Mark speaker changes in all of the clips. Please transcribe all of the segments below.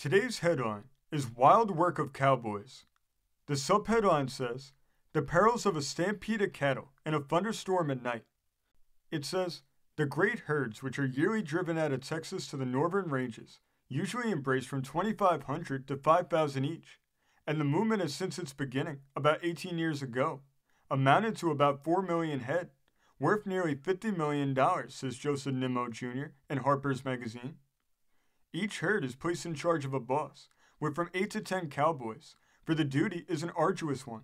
Speaker 1: Today's headline is Wild Work of Cowboys. The subheadline says, The Perils of a Stampede of Cattle in a Thunderstorm at Night. It says, the great herds which are yearly driven out of Texas to the northern ranges usually embrace from 2,500 to 5,000 each, and the movement has since its beginning, about 18 years ago, amounted to about 4 million head, worth nearly $50 million, says Joseph Nimmo Jr. in Harper's Magazine. Each herd is placed in charge of a boss, with from 8 to 10 cowboys, for the duty is an arduous one.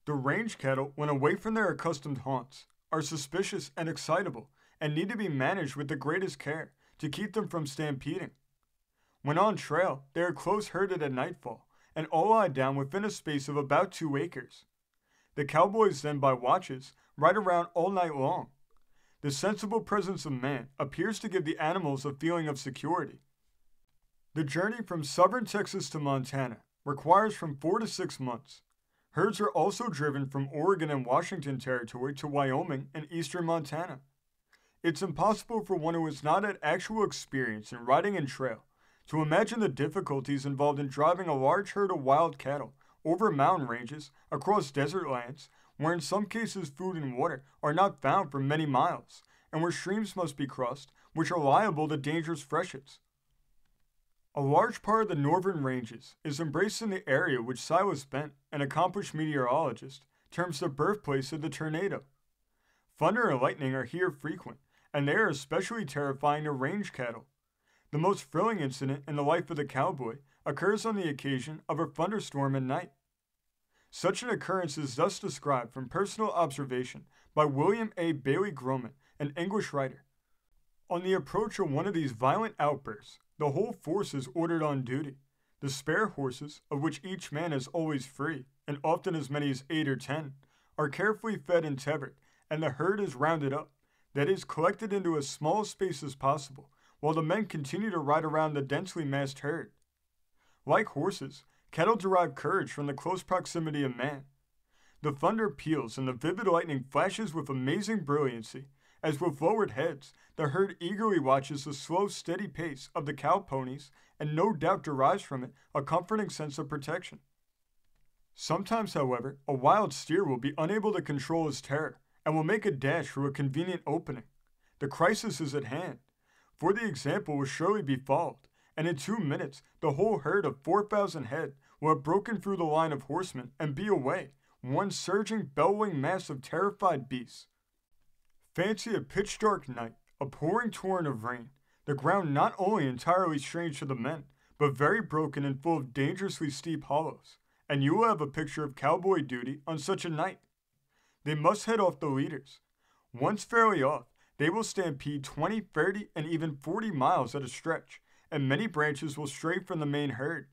Speaker 1: The range cattle, when away from their accustomed haunts, are suspicious and excitable, and need to be managed with the greatest care to keep them from stampeding. When on trail, they are close herded at nightfall, and all lie down within a space of about 2 acres. The cowboys then, by watches, ride around all night long. The sensible presence of man appears to give the animals a feeling of security. The journey from southern Texas to Montana requires from 4 to 6 months. Herds are also driven from Oregon and Washington Territory to Wyoming and eastern Montana. It's impossible for one who has not had actual experience in riding in trail to imagine the difficulties involved in driving a large herd of wild cattle over mountain ranges, across desert lands, where in some cases food and water are not found for many miles, and where streams must be crossed which are liable to dangerous freshets. A large part of the northern ranges is embraced in the area which Silas Bent, an accomplished meteorologist, terms the birthplace of the tornado. Thunder and lightning are here frequent, and they are especially terrifying to range cattle. The most thrilling incident in the life of the cowboy occurs on the occasion of a thunderstorm at night. Such an occurrence is thus described from personal observation by William A. Bailey Groman, an English writer. On the approach of one of these violent outbursts, the whole force is ordered on duty. The spare horses, of which each man is always free, and often as many as 8 or 10, are carefully fed and tethered, and the herd is rounded up, that is, collected into as small a space as possible, while the men continue to ride around the densely massed herd. Like horses, cattle derive courage from the close proximity of man. The thunder peals and the vivid lightning flashes with amazing brilliancy, as with lowered heads, the herd eagerly watches the slow, steady pace of the cow ponies and no doubt derives from it a comforting sense of protection. Sometimes, however, a wild steer will be unable to control his terror and will make a dash through a convenient opening. The crisis is at hand, for the example will surely be followed, and in 2 minutes the whole herd of 4,000 head will have broken through the line of horsemen and be away, one surging, bellowing mass of terrified beasts. Fancy a pitch-dark night, a pouring torrent of rain, the ground not only entirely strange to the men, but very broken and full of dangerously steep hollows, and you will have a picture of cowboy duty on such a night. They must head off the leaders. Once fairly off, they will stampede 20, 30, and even 40 miles at a stretch, and many branches will stray from the main herd.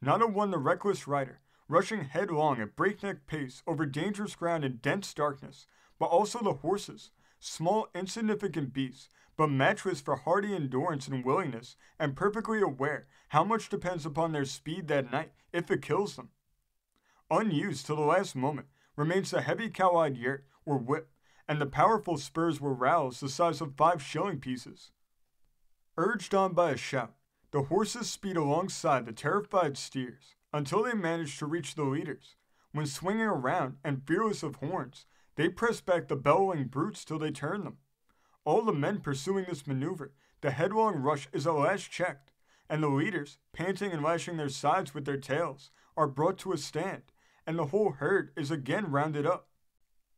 Speaker 1: Not a the reckless rider, rushing headlong at breakneck pace over dangerous ground in dense darkness, but also the horses, small insignificant beasts, but matchless for hardy endurance and willingness, and perfectly aware how much depends upon their speed that night if it kills them. Unused till the last moment remains the heavy cowhide yurt or whip, and the powerful spurs were rowels the size of 5-shilling pieces. Urged on by a shout, the horses speed alongside the terrified steers until they manage to reach the leaders, when swinging around and fearless of horns, they press back the bellowing brutes till they turn them. All the men pursuing this maneuver, the headlong rush is at last checked, and the leaders, panting and lashing their sides with their tails, are brought to a stand, and the whole herd is again rounded up.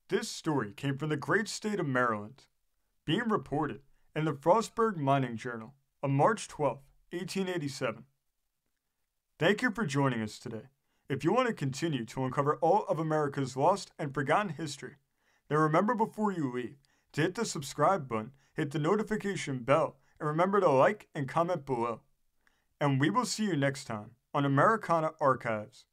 Speaker 1: This story came from the great state of Maryland, being reported in the Frostburg Mining Journal on March 12, 1887. Thank you for joining us today. If you want to continue to uncover all of America's lost and forgotten history, then remember before you leave to hit the subscribe button, hit the notification bell, and remember to like and comment below. And we will see you next time on Americana Archives.